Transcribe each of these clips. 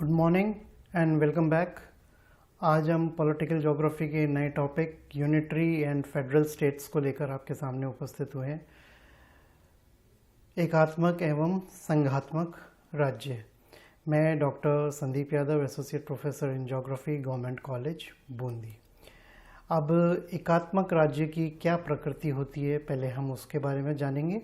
Good morning and welcome back. आज हम political geography के नए topic unitary and federal states को लेकर आपके सामने उपस्थित हुए हैं। एकात्मक एवं संघात्मक राज्य। मैं doctor Sandeep Yadav, associate professor in geography, government college Bundi. अब एकात्मक राज्य की क्या प्रकृति होती है, पहले हम उसके बारे में जानेंगे।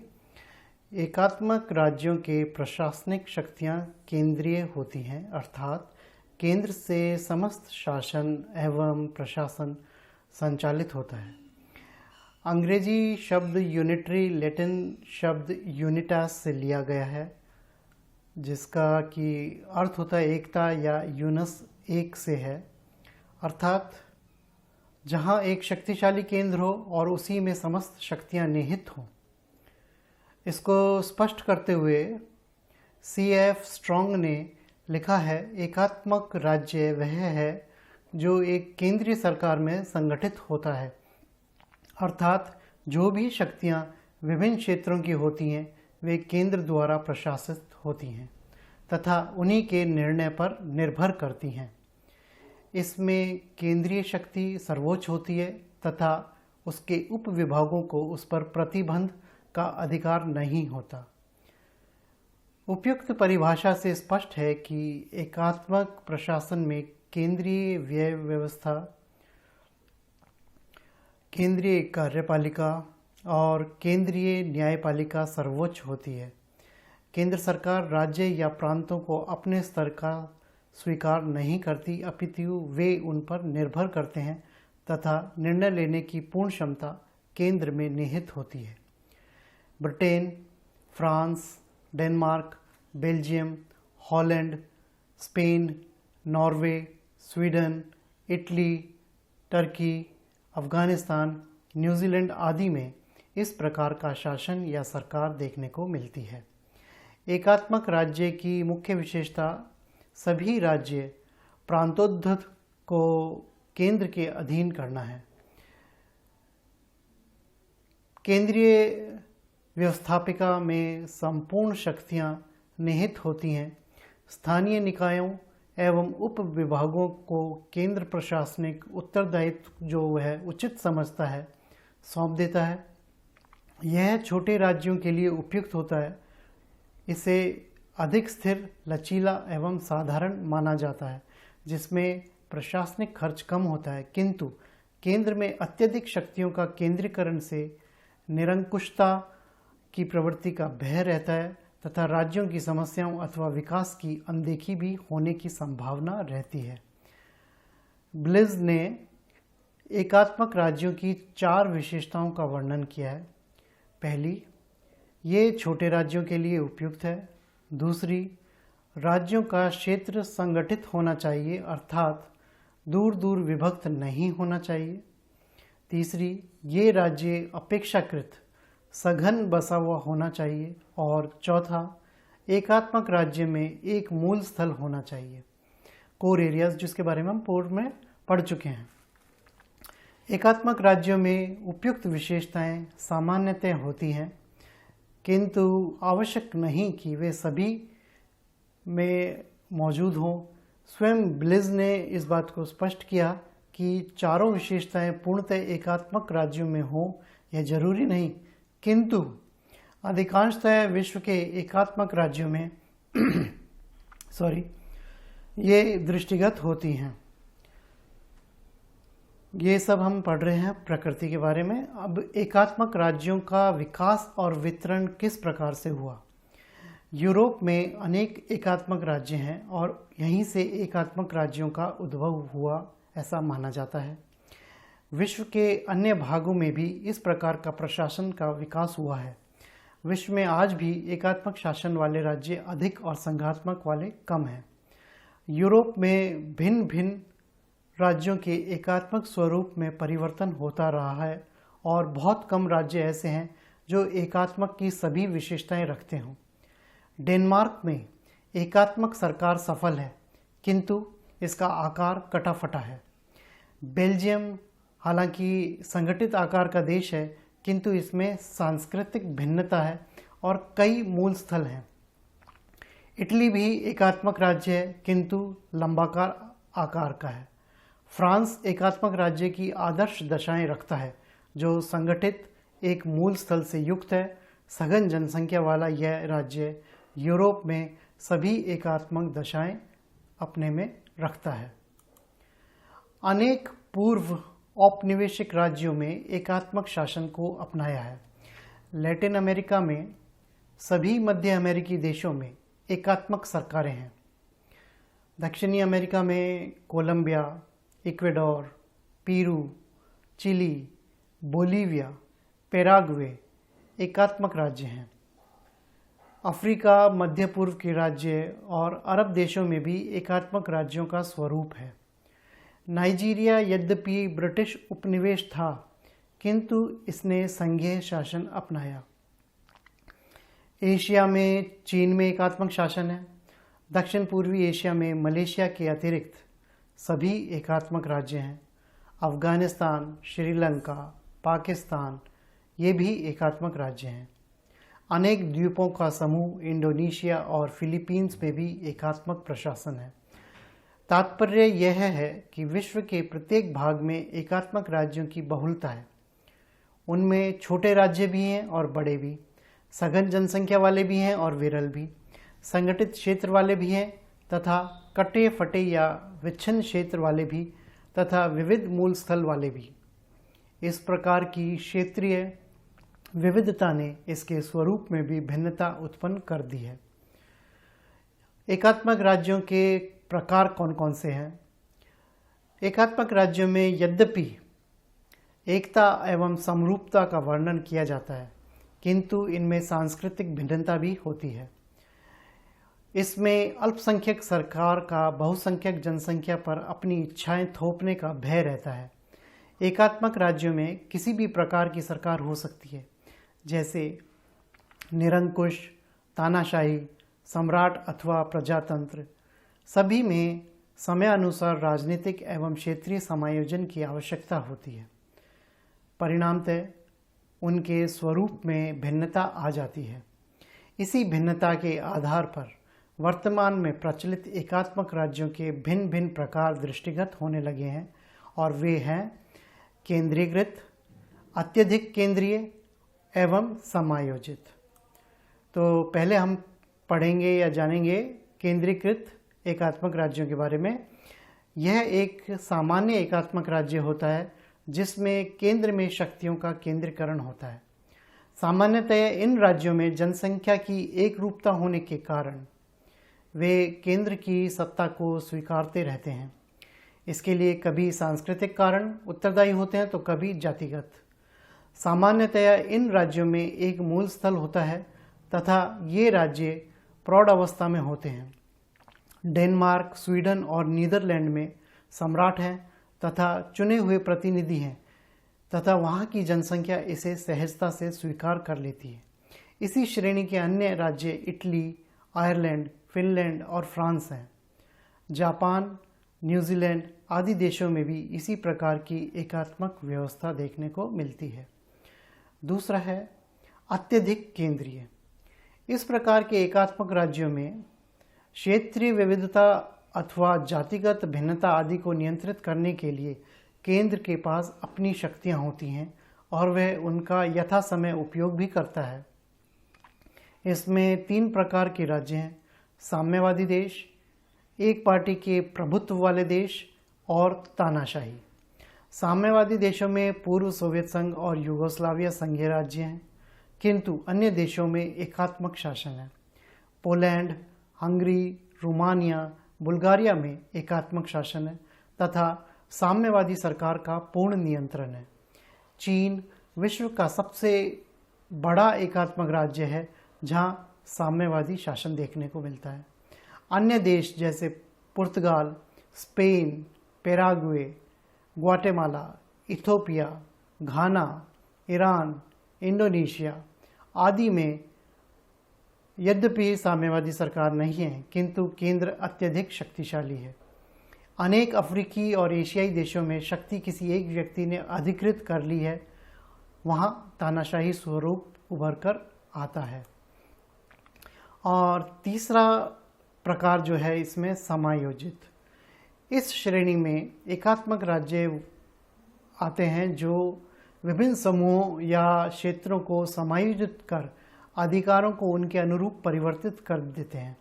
एकात्मक राज्यों के प्रशासनिक शक्तियां केंद्रीय होती हैं, अर्थात केंद्र से समस्त शासन एवं प्रशासन संचालित होता है। अंग्रेजी शब्द यूनिटरी लैटिन शब्द यूनिटास से लिया गया है, जिसका कि अर्थ होता है एकता, या यूनस एक से है, अर्थात जहां एक शक्तिशाली केंद्र हो और उसी में समस्त शक्तियां निहित हों। इसको स्पष्ट करते हुए C.F. स्ट्रॉन्ग ने लिखा है, एकात्मक राज्य वह है जो एक केंद्रीय सरकार में संगठित होता है, अर्थात जो भी शक्तियां विभिन्न क्षेत्रों की होती हैं वे केंद्र द्वारा प्रशासित होती हैं तथा उन्हीं के निर्णय पर निर्भर करती हैं। इसमें केंद्रीय शक्ति सर्वोच्च होती है तथा उसके उप विभागों को उस पर प्रतिबंध का अधिकार नहीं होता। उपयुक्त परिभाषा से स्पष्ट है कि एकात्मक प्रशासन में केंद्रीय व्यय व्यवस्था, केंद्रीय कार्यपालिका और केंद्रीय न्यायपालिका सर्वोच्च होती है। केंद्र सरकार राज्य या प्रांतों को अपने स्तर का स्वीकार नहीं करती, अपितु वे उन पर निर्भर करते हैं तथा निर्णय लेने की पूर्ण क्षमता केंद्र में निहित होती है। Britain, France, Denmark, Belgium, Holland, Spain, Norway, Sweden, Italy, Turkey, Afghanistan, New Zealand आदि में इस प्रकार का शासन या सरकार देखने को मिलती है। एकात्मक राज्य की मुख्य विशेषता सभी राज्य प्रांतोद्धत को केंद्र के अधीन करना है। केंद्रीय व्यवस्थापिका में संपूर्ण शक्तियां निहित होती हैं। स्थानीय निकायों एवं उप विभागों को केंद्र प्रशासनिक उत्तरदायित्व जो वह उचित समझता है सौंप देता है। यह छोटे राज्यों के लिए उपयुक्त होता है। इसे अधिक स्थिर, लचीला एवं साधारण माना जाता है, जिसमें प्रशासनिक खर्च कम होता है, किंतु केंद्र में अत्यधिक शक्तियों का केंद्रीकरण से निरंकुशता की प्रवृत्ति का भय रहता है तथा राज्यों की समस्याओं अथवा विकास की अनदेखी भी होने की संभावना रहती है। ब्लिज ने एकात्मक राज्यों की 4 विशेषताओं का वर्णन किया है। पहली, ये छोटे राज्यों के लिए उपयुक्त है। दूसरी, राज्यों का क्षेत्र संगठित होना चाहिए, अर्थात दूर दूर विभक्त नहीं होना चाहिए। तीसरी, ये राज्य अपेक्षाकृत सघन बसा हुआ होना चाहिए। और चौथा, एकात्मक राज्य में एक मूल स्थल होना चाहिए, कोर एरियाज, जिसके बारे में हम पूर्व में पढ़ चुके हैं। एकात्मक राज्यों में उपयुक्त विशेषताएं सामान्यतः होती हैं, किंतु आवश्यक नहीं कि वे सभी में मौजूद हों। स्वयं ब्लिज ने इस बात को स्पष्ट किया कि चारों विशेषताएं पूर्णतः एकात्मक राज्यों में हों यह जरूरी नहीं, किंतु अधिकांशतः विश्व के एकात्मक राज्यों में ये दृष्टिगत होती हैं। ये सब हम पढ़ रहे हैं प्रकृति के बारे में। अब एकात्मक राज्यों का विकास और वितरण किस प्रकार से हुआ। यूरोप में अनेक एकात्मक राज्य हैं और यहीं से एकात्मक राज्यों का उद्भव हुआ, ऐसा माना जाता है। विश्व के अन्य भागों में भी इस प्रकार का प्रशासन का विकास हुआ है। विश्व में आज भी एकात्मक शासन वाले राज्य अधिक और संघात्मक वाले कम हैं। यूरोप में भिन्न भिन्न राज्यों के एकात्मक स्वरूप में परिवर्तन होता रहा है और बहुत कम राज्य ऐसे हैं जो एकात्मक की सभी विशेषताएं रखते हों। डेनमार्क में एकात्मक सरकार सफल है, किंतु इसका आकार कटा-फटा है। बेल्जियम हालांकि संगठित आकार का देश है, किंतु इसमें सांस्कृतिक भिन्नता है और कई मूल स्थल हैं। इटली भी एकात्मक राज्य है किंतु लंबाकार आकार का है। फ्रांस एकात्मक राज्य की आदर्श दशाएं रखता है जो संगठित एक मूल स्थल से युक्त है। सघन जनसंख्या वाला यह राज्य यूरोप में सभी एकात्मक दशाएं अपने में रखता है। अनेक पूर्व औपनिवेशिक राज्यों में एकात्मक शासन को अपनाया है। लैटिन अमेरिका में सभी मध्य अमेरिकी देशों में एकात्मक सरकारें हैं। दक्षिणी अमेरिका में Colombia, Ecuador, Peru, Chile, Bolivia, Paraguay एकात्मक राज्य हैं। अफ्रीका, मध्य पूर्व के राज्य और अरब देशों में भी एकात्मक राज्यों का स्वरूप है। नाइजीरिया यद्यपि ब्रिटिश उपनिवेश था किंतु इसने संघीय शासन अपनाया। एशिया में चीन में एकात्मक शासन है। दक्षिण पूर्वी एशिया में मलेशिया के अतिरिक्त सभी एकात्मक राज्य हैं। अफगानिस्तान, श्रीलंका, पाकिस्तान ये भी एकात्मक राज्य हैं। अनेक द्वीपों का समूह इंडोनेशिया और फिलीपींस में भी एकात्मक प्रशासन है। तात्पर्य यह है कि विश्व के प्रत्येक भाग में एकात्मक राज्यों की बहुलता है। उनमें छोटे राज्य भी हैं और बड़े भी, सघन जनसंख्या वाले भी हैं और विरल भी, संगठित क्षेत्र वाले भी हैं तथा कटे फटे या विच्छिन्न क्षेत्र वाले भी तथा विविध मूल स्थल वाले भी। इस प्रकार की क्षेत्रीय विविधता ने इसके स्वरूप में भी भिन्नता उत्पन्न कर दी है। एकात्मक राज्यों के प्रकार कौन कौन से हैं? एकात्मक राज्यों में यद्यपि एकता एवं समरूपता का वर्णन किया जाता है किंतु इनमें सांस्कृतिक भिन्नता भी होती है। इसमें अल्पसंख्यक सरकार का बहुसंख्यक जनसंख्या पर अपनी इच्छाएं थोपने का भय रहता है। एकात्मक राज्यों में किसी भी प्रकार की सरकार हो सकती है, जैसे निरंकुश, तानाशाही, सम्राट अथवा प्रजातंत्र। सभी में समयानुसार राजनीतिक एवं क्षेत्रीय समायोजन की आवश्यकता होती है। परिणामतः उनके स्वरूप में भिन्नता आ जाती है। इसी भिन्नता के आधार पर वर्तमान में प्रचलित एकात्मक राज्यों के भिन्न भिन्न प्रकार दृष्टिगत होने लगे हैं और वे हैं केंद्रीकृत, अत्यधिक केंद्रीय एवं समायोजित। तो पहले हम पढ़ेंगे या जानेंगे केंद्रीकृत एकात्मक राज्यों के बारे में। यह एक सामान्य एकात्मक राज्य होता है जिसमें केंद्र में शक्तियों का केंद्रीकरण होता है। सामान्यतः इन राज्यों में जनसंख्या की एक रूपता होने के कारण वे केंद्र की सत्ता को स्वीकारते रहते हैं। इसके लिए कभी सांस्कृतिक कारण उत्तरदायी होते हैं तो कभी जातिगत। सामान्यतः इन राज्यों में एक मूल स्थल होता है तथा ये राज्य प्रौढ़ अवस्था में होते हैं। डेनमार्क, स्वीडन और नीदरलैंड में सम्राट हैं तथा चुने हुए प्रतिनिधि हैं तथा वहाँ की जनसंख्या इसे सहजता से स्वीकार कर लेती है। इसी श्रेणी के अन्य राज्य इटली, आयरलैंड, फिनलैंड और फ्रांस हैं। जापान, न्यूजीलैंड आदि देशों में भी इसी प्रकार की एकात्मक व्यवस्था देखने को मिलती है। दूसरा है अत्यधिक केंद्रीय। इस प्रकार के एकात्मक राज्यों में क्षेत्रीय विविधता अथवा जातिगत भिन्नता आदि को नियंत्रित करने के लिए केंद्र के पास अपनी शक्तियां होती हैं और वह उनका यथा समय उपयोग भी करता है। इसमें 3 प्रकार के राज्य हैं: साम्यवादी देश, एक पार्टी के प्रभुत्व वाले देश और तानाशाही। साम्यवादी देशों में पूर्व सोवियत संघ और यूगोस्लाविया संघीय राज्य हैं किंतु अन्य देशों में एकात्मक शासन है। पोलैंड, हंगरी, रोमानिया, बुल्गारिया में एकात्मक शासन है तथा साम्यवादी सरकार का पूर्ण नियंत्रण है। चीन विश्व का सबसे बड़ा एकात्मक राज्य है जहां साम्यवादी शासन देखने को मिलता है। अन्य देश जैसे पुर्तगाल, स्पेन, पैराग्वे, ग्वाटेमाला, इथोपिया, घाना, ईरान, इंडोनेशिया आदि में यद्यपि साम्यवादी सरकार नहीं है किंतु केंद्र अत्यधिक शक्तिशाली है। अनेक अफ्रीकी और एशियाई देशों में शक्ति किसी एक व्यक्ति ने अधिकृत कर ली है, वहाँ तानाशाही स्वरूप उभर कर आता है। और तीसरा प्रकार जो है इसमें समायोजित। इस श्रेणी में एकात्मक राज्य आते हैं जो विभिन्न समूहों या क्षेत्रों को समायोजित कर अधिकारों को उनके अनुरूप परिवर्तित कर देते हैं।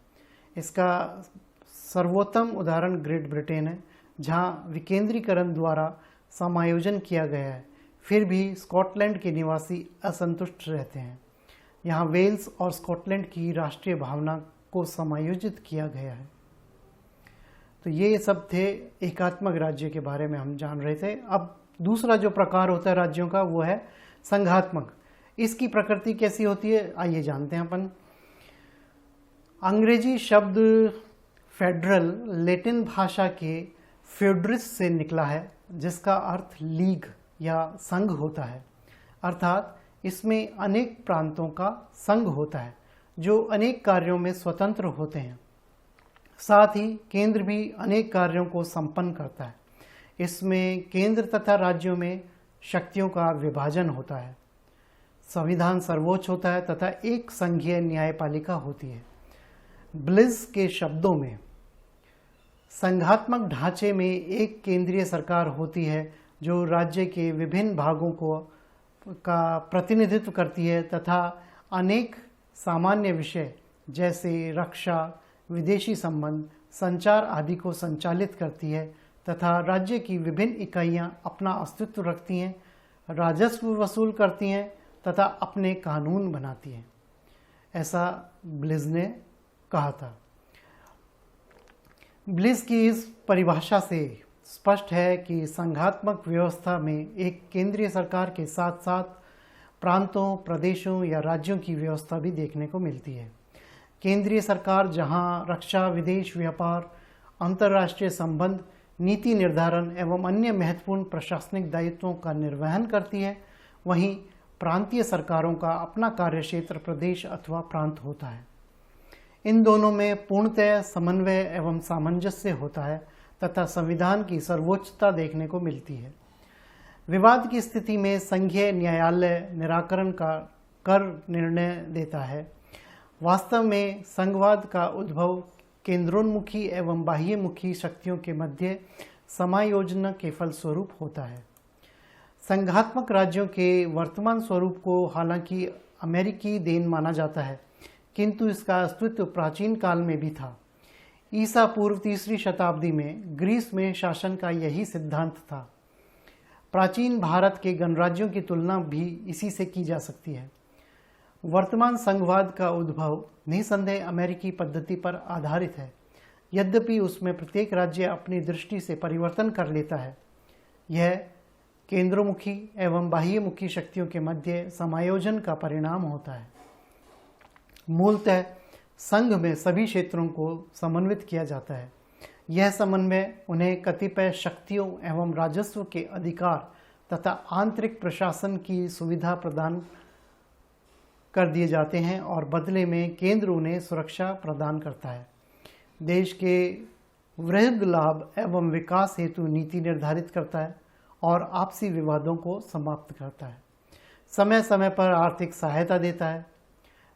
इसका सर्वोत्तम उदाहरण ग्रेट ब्रिटेन है, जहां विकेंद्रीकरण द्वारा समायोजन किया गया है, फिर भी स्कॉटलैंड के निवासी असंतुष्ट रहते हैं। यहाँ वेल्स और स्कॉटलैंड की राष्ट्रीय भावना को समायोजित किया गया है। तो ये सब थे एकात्मक राज्य के बारे में हम जान रहे थे। अब दूसरा जो प्रकार होता है राज्यों का वो है संघात्मक। इसकी प्रकृति कैसी होती है आइए जानते हैं अपन। अंग्रेजी शब्द फेडरल लैटिन भाषा के फेडरिस से निकला है, जिसका अर्थ लीग या संघ होता है। अर्थात इसमें अनेक प्रांतों का संघ होता है जो अनेक कार्यों में स्वतंत्र होते हैं। साथ ही केंद्र भी अनेक कार्यों को संपन्न करता है। इसमें केंद्र तथा राज्यों में शक्तियों का विभाजन होता है। संविधान सर्वोच्च होता है तथा एक संघीय न्यायपालिका होती है। ब्लिज के शब्दों में संघात्मक ढांचे में एक केंद्रीय सरकार होती है जो राज्य के विभिन्न भागों का प्रतिनिधित्व करती है तथा अनेक सामान्य विषय जैसे रक्षा, विदेशी संबंध, संचार आदि को संचालित करती है तथा राज्य की विभिन्न इकाइयां अपना अस्तित्व रखती हैं, राजस्व वसूल करती हैं तथा अपने कानून बनाती हैं। ऐसा ब्लिज ने कहा था। ब्लिज की इस परिभाषा से स्पष्ट है कि संघात्मक व्यवस्था में एक केंद्रीय सरकार के साथ साथ प्रांतों, प्रदेशों या राज्यों की व्यवस्था भी देखने को मिलती है। केंद्रीय सरकार जहां रक्षा, विदेश व्यापार, अंतर्राष्ट्रीय संबंध, नीति निर्धारण एवं अन्य महत्वपूर्ण प्रशासनिक दायित्वों का निर्वहन करती है, वहीं प्रांतीय सरकारों का अपना कार्यक्षेत्र प्रदेश अथवा प्रांत होता है। इन दोनों में पूर्णतः समन्वय एवं सामंजस्य होता है तथा संविधान की सर्वोच्चता देखने को मिलती है। विवाद की स्थिति में संघीय न्यायालय निराकरण का कर निर्णय देता है। वास्तव में संघवाद का उद्भव केंद्रोन्मुखी एवं बाह्यमुखी शक्तियों के मध्य समायोजन के फलस्वरूप होता है। संघात्मक राज्यों के वर्तमान स्वरूप को हालांकि अमेरिकी देन माना जाता है, किंतु इसका अस्तित्व प्राचीन काल में भी था। ईसा पूर्व 3री शताब्दी में ग्रीस में शासन का यही सिद्धांत था। प्राचीन भारत के गणराज्यों की तुलना भी इसी से की जा सकती है। वर्तमान संघवाद का उद्भव निसंदेह अमेरिकी पद्धति पर आधारित है, यद्यपि उसमें प्रत्येक राज्य अपनी दृष्टि से परिवर्तन कर लेता है। यह केंद्रोमुखी एवं बाह्यमुखी शक्तियों के मध्य समायोजन का परिणाम होता है। मूलतः संघ में सभी क्षेत्रों को समन्वित किया जाता है। यह समन्वय उन्हें कतिपय शक्तियों एवं राजस्व के अधिकार तथा आंतरिक प्रशासन की सुविधा प्रदान कर दिए जाते हैं और बदले में केंद्र उन्हें सुरक्षा प्रदान करता है। देश के वृहद लाभ एवं विकास हेतु नीति निर्धारित करता है और आपसी विवादों को समाप्त करता है। समय समय पर आर्थिक सहायता देता है।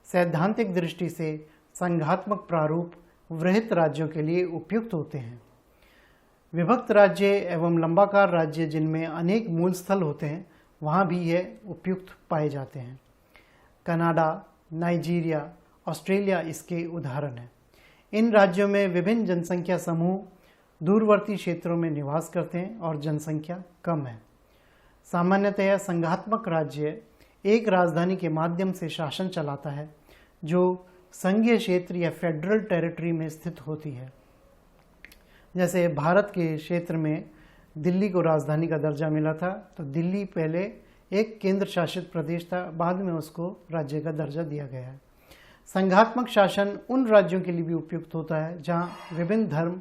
सैद्धांतिक दृष्टि से संघात्मक प्रारूप वृहत राज्यों के लिए उपयुक्त होते हैं। विभक्त राज्य एवं लंबाकार राज्य जिनमें अनेक मूल स्थल होते हैं, वहाँ भी यह उपयुक्त पाए जाते हैं। कनाडा, नाइजीरिया, ऑस्ट्रेलिया इसके उदाहरण हैं। इन राज्यों में विभिन्न जनसंख्या समूह दूरवर्ती क्षेत्रों में निवास करते हैं और जनसंख्या कम है। सामान्यतया संघात्मक राज्य एक राजधानी के माध्यम से शासन चलाता है जो संघीय क्षेत्र या फेडरल टेरिटरी में स्थित होती है। जैसे भारत के क्षेत्र में दिल्ली को राजधानी का दर्जा मिला था, तो दिल्ली पहले एक केंद्र शासित प्रदेश था, बाद में उसको राज्य का दर्जा दिया गया है। संघात्मक शासन उन राज्यों के लिए भी उपयुक्त होता है जहां विभिन्न धर्म,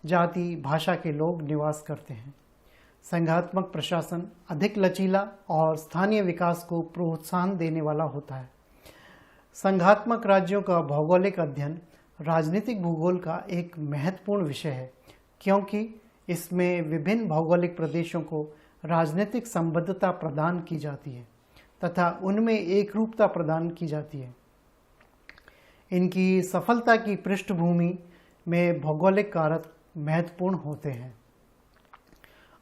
जाति, भाषा के लोग निवास करते हैं। संघात्मक प्रशासन अधिक लचीला और स्थानीय विकास को प्रोत्साहन देने वाला होता है। संघात्मक राज्यों का भौगोलिक अध्ययन राजनीतिक भूगोल का एक महत्वपूर्ण विषय है, क्योंकि इसमें विभिन्न भौगोलिक प्रदेशों को राजनीतिक संबद्धता प्रदान की जाती है तथा उनमें एकरूपता प्रदान की जाती है। इनकी सफलता की पृष्ठभूमि में भौगोलिक कारक महत्वपूर्ण होते हैं।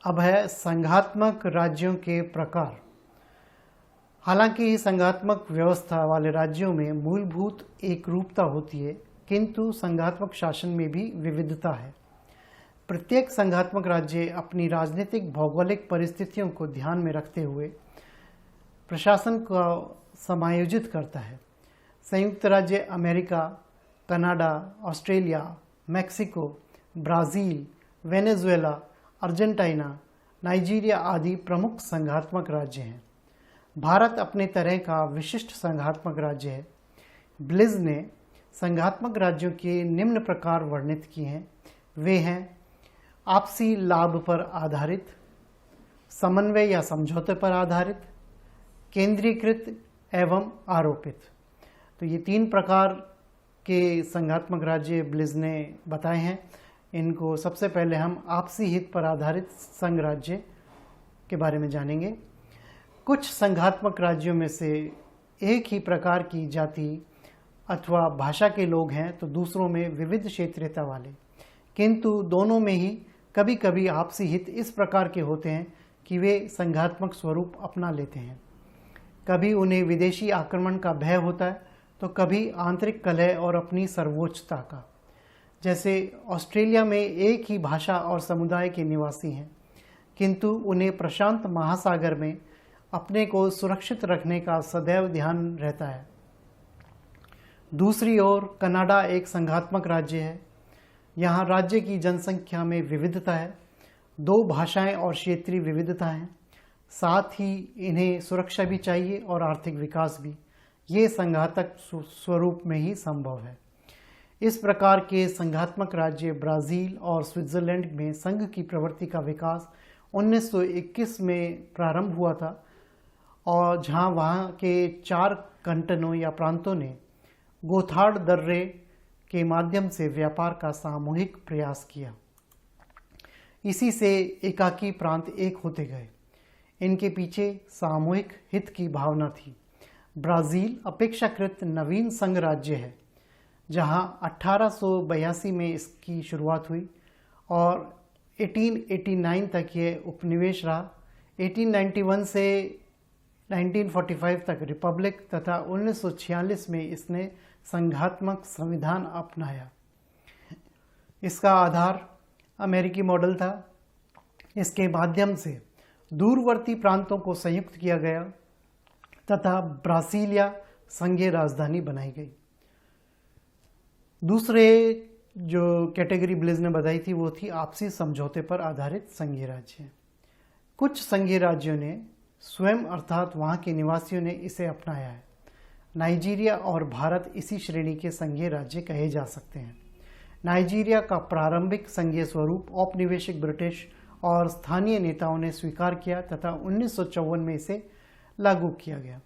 अब है संघात्मक राज्यों के प्रकार। हालांकि संघात्मक व्यवस्था वाले राज्यों में मूलभूत एकरूपता होती है, किंतु संघात्मक शासन में भी विविधता है। प्रत्येक संघात्मक राज्य अपनी राजनीतिक भौगोलिक परिस्थितियों को ध्यान में रखते हुए प्रशासन को समायोजित करता है। संयुक्त राज्य America, Canada, Australia, Mexico, Brazil, Venezuela, Argentina, Nigeria आदि प्रमुख संघात्मक राज्य हैं। भारत अपने तरह का विशिष्ट संघात्मक राज्य है। ब्लिज ने संघात्मक राज्यों के निम्न प्रकार वर्णित किए हैं। वे हैं आपसी लाभ पर आधारित, समन्वय या समझौते पर आधारित, केंद्रीकृत एवं आरोपित। तो ये 3 प्रकार के संघात्मक राज्य ब्लिज ने बताए हैं। इनको सबसे पहले हम आपसी हित पर आधारित संघ राज्य के बारे में जानेंगे। कुछ संघात्मक राज्यों में से एक ही प्रकार की जाति अथवा भाषा के लोग हैं तो दूसरों में विविध क्षेत्रीयता वाले, किंतु दोनों में ही कभी कभी आपसी हित इस प्रकार के होते हैं कि वे संघात्मक स्वरूप अपना लेते हैं। कभी उन्हें विदेशी आक्रमण का भय होता है तो कभी आंतरिक कलह और अपनी सर्वोच्चता का। जैसे ऑस्ट्रेलिया में एक ही भाषा और समुदाय के निवासी हैं, किंतु उन्हें प्रशांत महासागर में अपने को सुरक्षित रखने का सदैव ध्यान रहता है। दूसरी ओर कनाडा एक संघात्मक राज्य है। यहाँ राज्य की जनसंख्या में विविधता है, 2 भाषाएं और क्षेत्रीय विविधता है। साथ ही इन्हें सुरक्षा भी चाहिए और आर्थिक विकास भी। ये संघातक स्वरूप में ही संभव है। इस प्रकार के संघात्मक राज्य ब्राज़ील और स्विट्ज़रलैंड में संघ की प्रवृत्ति का विकास 1921 में प्रारंभ हुआ था, और जहां वहां के 4 कंटनों या प्रांतों ने गोथार्ड दर्रे के माध्यम से व्यापार का सामूहिक प्रयास किया। इसी से एकाकी प्रांत एक होते गए। इनके पीछे सामूहिक हित की भावना थी। ब्राज़ील अपेक्षाकृत नवीन संघ राज्य है, जहां 1882 में इसकी शुरुआत हुई और 1889 तक ये उपनिवेश रहा। 1891 से 1945 तक रिपब्लिक तथा 1946 में इसने संघात्मक संविधान अपनाया। इसका आधार अमेरिकी मॉडल था। इसके माध्यम से दूरवर्ती प्रांतों को संयुक्त किया गया तथा ब्रासीलिया संघीय राजधानी बनाई गई। दूसरे जो कैटेगरी ब्लिज ने बताई थी वो थी आपसी समझौते पर आधारित संघीय राज्य। कुछ संघीय राज्यों ने स्वयं अर्थात वहाँ के निवासियों ने इसे अपनाया है। नाइजीरिया और भारत इसी श्रेणी के संघीय राज्य कहे जा सकते हैं। नाइजीरिया का प्रारंभिक संघीय स्वरूप औपनिवेशिक ब्रिटिश और स्थानीय नेताओं ने स्वीकार किया तथा 1954 में इसे लागू किया गया।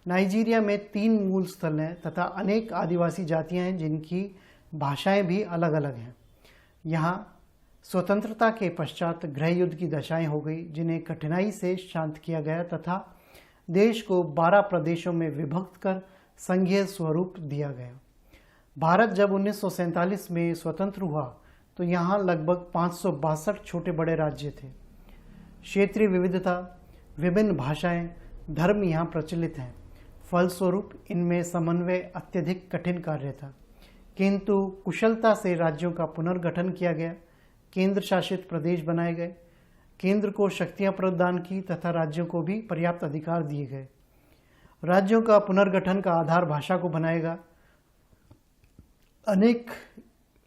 नाइजीरिया में 3 मूल स्थल हैं तथा अनेक आदिवासी जातियां हैं जिनकी भाषाएं भी अलग अलग हैं। यहाँ स्वतंत्रता के पश्चात गृह युद्ध की दशाएं हो गई, जिन्हें कठिनाई से शांत किया गया तथा देश को 12 प्रदेशों में विभक्त कर संघीय स्वरूप दिया गया। भारत जब 1947 में स्वतंत्र हुआ तो यहाँ लगभग 562 छोटे बड़े राज्य थे। क्षेत्रीय विविधता, विभिन्न भाषाएं, धर्म यहाँ प्रचलित हैं। फलस्वरूप इनमें समन्वय अत्यधिक कठिन कार्य था, किंतु कुशलता से राज्यों का पुनर्गठन किया गया, केंद्र शासित प्रदेश बनाए गए, केंद्र को शक्तियां प्रदान की तथा राज्यों को भी पर्याप्त अधिकार दिए गए। राज्यों का पुनर्गठन का आधार भाषा को बनाएगा। अनेक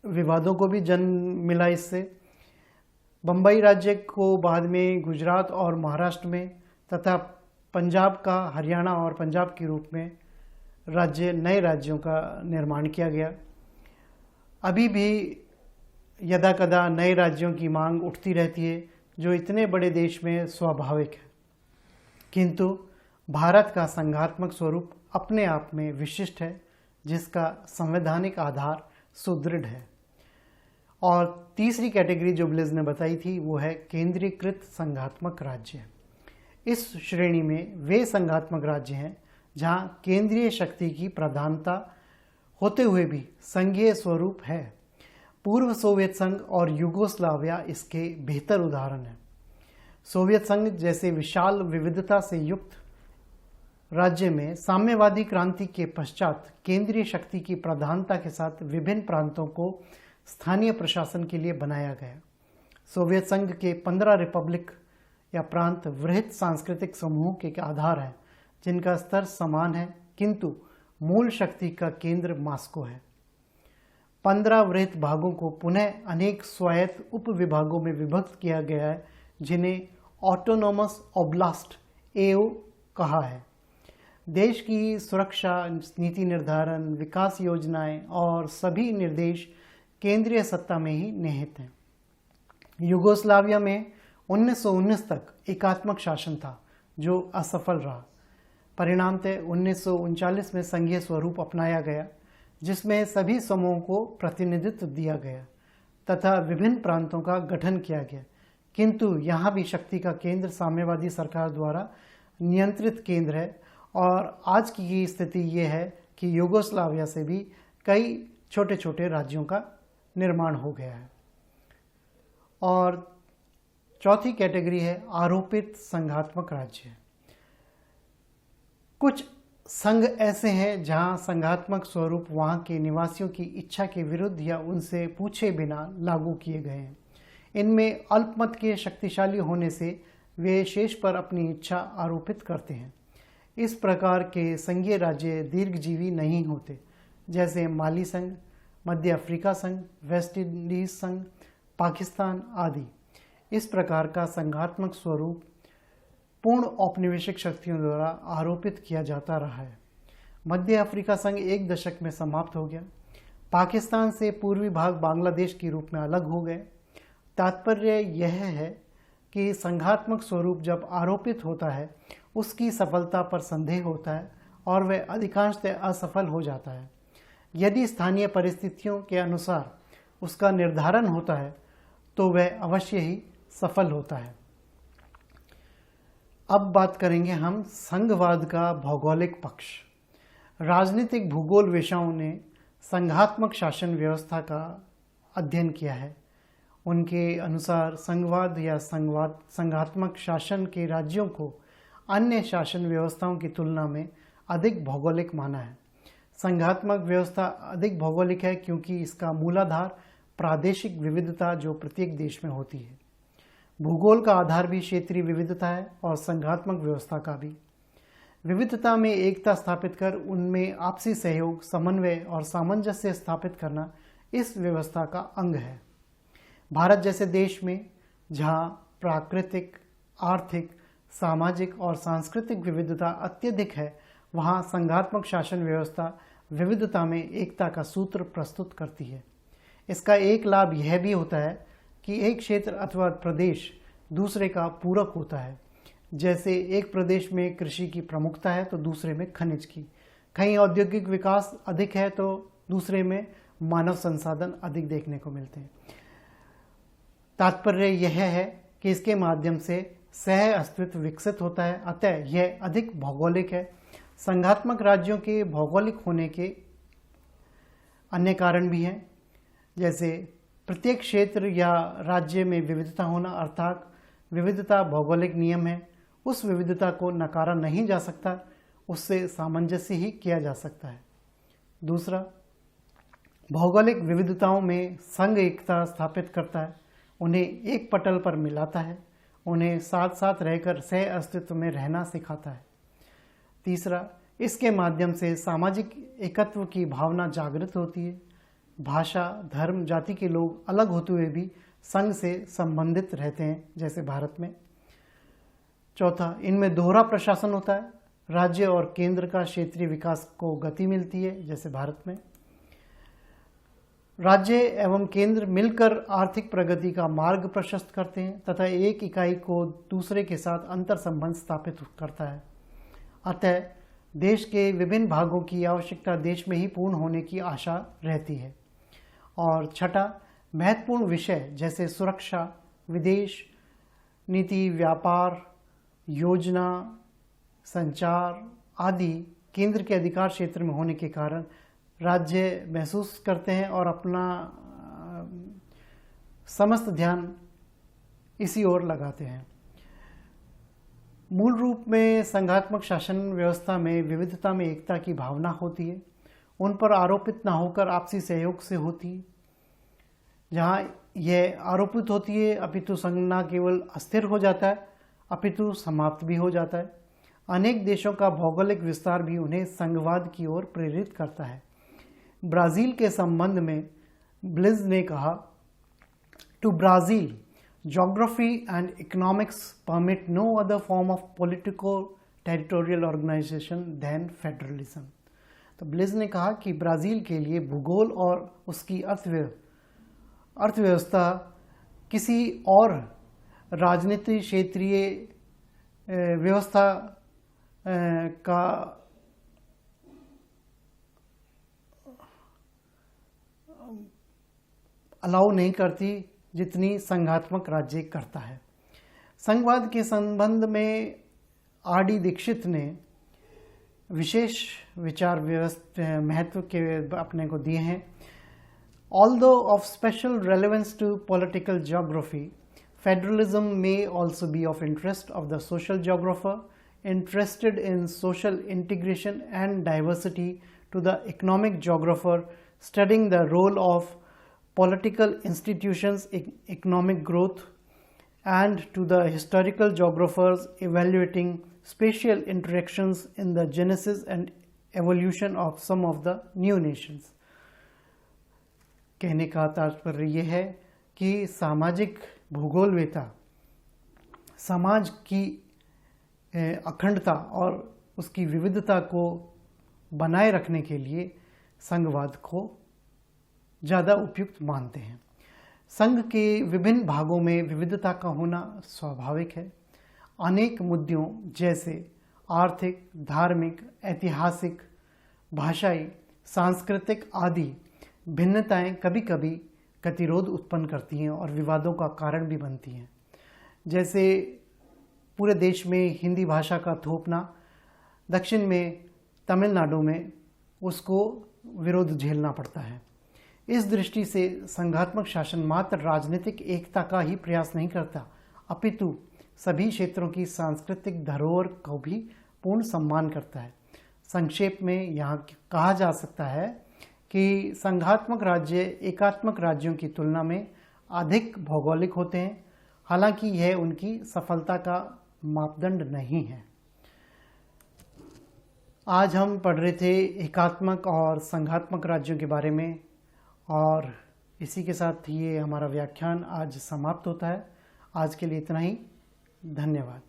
विवादों को भी जन्म मिला इससे। बम्बई राज्य को बाद में गुजरात और महाराष्ट्र में तथा पंजाब का हरियाणा और पंजाब के रूप में नए राज्यों का निर्माण किया गया। अभी भी यदा कदा नए राज्यों की मांग उठती रहती है, जो इतने बड़े देश में स्वाभाविक है, किंतु भारत का संघात्मक स्वरूप अपने आप में विशिष्ट है, जिसका संवैधानिक आधार सुदृढ़ है। और तीसरी कैटेगरी जो ब्लिज ने बताई थी वो है केंद्रीकृत संघात्मक राज्य। इस श्रेणी में वे संघात्मक राज्य हैं जहां केंद्रीय शक्ति की प्रधानता होते हुए भी संघीय स्वरूप है। पूर्व सोवियत संघ और यूगोस्लाविया इसके बेहतर उदाहरण हैं। सोवियत संघ जैसे विशाल विविधता से युक्त राज्य में साम्यवादी क्रांति के पश्चात केंद्रीय शक्ति की प्रधानता के साथ विभिन्न प्रांतों को स्थानीय प्रशासन के लिए बनाया गया। सोवियत संघ के 15 रिपब्लिक या प्रांत वृहत सांस्कृतिक समूह के आधार हैं, जिनका स्तर समान है, किंतु मूल शक्ति का केंद्र मॉस्को है। 15 वृहत भागों को पुनः अनेक स्वायत्त उप विभागों में विभक्त किया गया है, जिन्हें ऑटोनोमस ओब्लास्ट एओ कहा है। देश की सुरक्षा, नीति निर्धारण, विकास योजनाएं और सभी निर्देश केंद्रीय सत्ता में ही निहित हैं। यूगोस्लाविया में 1919 तक एकात्मक शासन था, जो असफल रहा। परिणामतः 1939 में संघीय स्वरूप अपनाया गया, जिसमें सभी समूहों को प्रतिनिधित्व दिया गया तथा विभिन्न प्रांतों का गठन किया गया, किंतु यहाँ भी शक्ति का केंद्र साम्यवादी सरकार द्वारा नियंत्रित केंद्र है। और आज की स्थिति ये है कि यूगोस्लाविया से भी कई छोटे छोटे राज्यों का निर्माण हो गया है। और चौथी कैटेगरी है आरोपित संघात्मक राज्य। कुछ संघ ऐसे हैं जहां संघात्मक स्वरूप वहां के निवासियों की इच्छा के विरुद्ध या उनसे पूछे बिना लागू किए गए हैं। इनमें अल्पमत के शक्तिशाली होने से वे शेष पर अपनी इच्छा आरोपित करते हैं। इस प्रकार के संघीय राज्य दीर्घजीवी नहीं होते, जैसे माली संघ, मध्य अफ्रीका संघ, वेस्ट इंडीज संघ, पाकिस्तान आदि। इस प्रकार का संघात्मक स्वरूप पूर्ण औपनिवेशिक शक्तियों द्वारा आरोपित किया जाता रहा है। मध्य अफ्रीका संघ 1 दशक में समाप्त हो गया। पाकिस्तान से पूर्वी भाग बांग्लादेश के रूप में अलग हो गए। तात्पर्य यह है कि संघात्मक स्वरूप जब आरोपित होता है, उसकी सफलता पर संदेह होता है और वह अधिकांशतः असफल हो जाता है। यदि स्थानीय परिस्थितियों के अनुसार उसका निर्धारण होता है, तो वह अवश्य ही सफल होता है। अब बात करेंगे हम संघवाद का भौगोलिक पक्ष। राजनीतिक भूगोल वेशाओं ने संघात्मक शासन व्यवस्था का अध्ययन किया है। उनके अनुसार संघवाद या संघात्मक शासन के राज्यों को अन्य शासन व्यवस्थाओं की तुलना में अधिक भौगोलिक माना है। संघात्मक व्यवस्था अधिक भौगोलिक है क्योंकि इसका मूलाधार प्रादेशिक विविधता जो प्रत्येक देश में होती है। भूगोल का आधार भी क्षेत्रीय विविधता है और संघात्मक व्यवस्था का भी। विविधता में एकता स्थापित कर उनमें आपसी सहयोग, समन्वय और सामंजस्य स्थापित करना इस व्यवस्था का अंग है। भारत जैसे देश में जहाँ प्राकृतिक, आर्थिक, सामाजिक और सांस्कृतिक विविधता अत्यधिक है, वहाँ संघात्मक शासन व्यवस्था विविधता में एकता का सूत्र प्रस्तुत करती है। इसका एक लाभ यह भी होता है कि एक क्षेत्र अथवा प्रदेश दूसरे का पूरक होता है। जैसे एक प्रदेश में कृषि की प्रमुखता है तो दूसरे में खनिज की, कहीं औद्योगिक विकास अधिक है तो दूसरे में मानव संसाधन अधिक देखने को मिलते हैं। तात्पर्य यह है कि इसके माध्यम से सह अस्तित्व विकसित होता है, अतः यह अधिक भौगोलिक है। संघात्मक राज्यों के भौगोलिक होने के अन्य कारण भी हैं, जैसे प्रत्येक क्षेत्र या राज्य में विविधता होना, अर्थात विविधता भौगोलिक नियम है। उस विविधता को नकारा नहीं जा सकता, उससे सामंजस्य ही किया जा सकता है। दूसरा, भौगोलिक विविधताओं में संघ एकता स्थापित करता है, उन्हें एक पटल पर मिलाता है, उन्हें साथ साथ रहकर सह अस्तित्व में रहना सिखाता है। तीसरा, इसके माध्यम से सामाजिक एकत्व की भावना जागृत होती है। भाषा, धर्म, जाति के लोग अलग होते हुए भी संघ से संबंधित रहते हैं, जैसे भारत में। चौथा, इनमें दोहरा प्रशासन होता है। राज्य और केंद्र का क्षेत्रीय विकास को गति मिलती है, जैसे भारत में। राज्य एवं केंद्र मिलकर आर्थिक प्रगति का मार्ग प्रशस्त करते हैं तथा एक इकाई को दूसरे के साथ अंतर संबंध स्थापित करता है। अतः देश के विभिन्न भागों की आवश्यकता देश में ही पूर्ण होने की आशा रहती है। और छठा, महत्वपूर्ण विषय जैसे सुरक्षा, विदेश नीति, व्यापार, योजना, संचार आदि केंद्र के अधिकार क्षेत्र में होने के कारण राज्य महसूस करते हैं और अपना समस्त ध्यान इसी ओर लगाते हैं। मूल रूप में संघात्मक शासन व्यवस्था में विविधता में एकता की भावना होती है, उन पर आरोपित ना होकर आपसी सहयोग से होती है। जहाँ यह आरोपित होती है अपितु संघ न केवल अस्थिर हो जाता है अपितु समाप्त भी हो जाता है। अनेक देशों का भौगोलिक विस्तार भी उन्हें संघवाद की ओर प्रेरित करता है। ब्राज़ील के संबंध में ब्लिज ने कहा, to Brazil geography and economics permit no other form of political territorial organization than federalism। तो ब्लिज ने कहा कि ब्राज़ील के लिए भूगोल और उसकी अर्थव्यवस्था किसी और राजनीतिक क्षेत्रीय व्यवस्था का अलाउ नहीं करती जितनी संघात्मक राज्य करता है। संघवाद के संबंध में आर.डी. दीक्षित ने विशेष विचार महत्व के अपने को दिए हैं। Although of special relevance to political geography, federalism may also be of interest of the social geographer interested in social integration and diversity, to the economic geographer studying the role of political institutions, economic growth, and to the historical geographers evaluating spatial interactions in the genesis and evolution of some of the new nations। कहने का तात्पर्य यह है कि सामाजिक भूगोलवेता समाज की अखंडता और उसकी विविधता को बनाए रखने के लिए संघवाद को ज़्यादा उपयुक्त मानते हैं। संघ के विभिन्न भागों में विविधता का होना स्वाभाविक है। अनेक मुद्दों जैसे आर्थिक, धार्मिक, ऐतिहासिक, भाषाई, सांस्कृतिक आदि भिन्नताएं कभी कभी गतिरोध उत्पन्न करती हैं और विवादों का कारण भी बनती हैं। जैसे पूरे देश में हिंदी भाषा का थोपना, दक्षिण में तमिलनाडु में उसको विरोध झेलना पड़ता है। इस दृष्टि से संघात्मक शासन मात्र राजनीतिक एकता का ही प्रयास नहीं करता अपितु सभी क्षेत्रों की सांस्कृतिक धरोहर को भी पूर्ण सम्मान करता है। संक्षेप में यहाँ कहा जा सकता है कि संघात्मक राज्य एकात्मक राज्यों की तुलना में अधिक भौगोलिक होते हैं, हालांकि यह उनकी सफलता का मापदंड नहीं है। आज हम पढ़ रहे थे एकात्मक और संघात्मक राज्यों के बारे में और इसी के साथ ये हमारा व्याख्यान आज समाप्त होता है। आज के लिए इतना ही। धन्यवाद।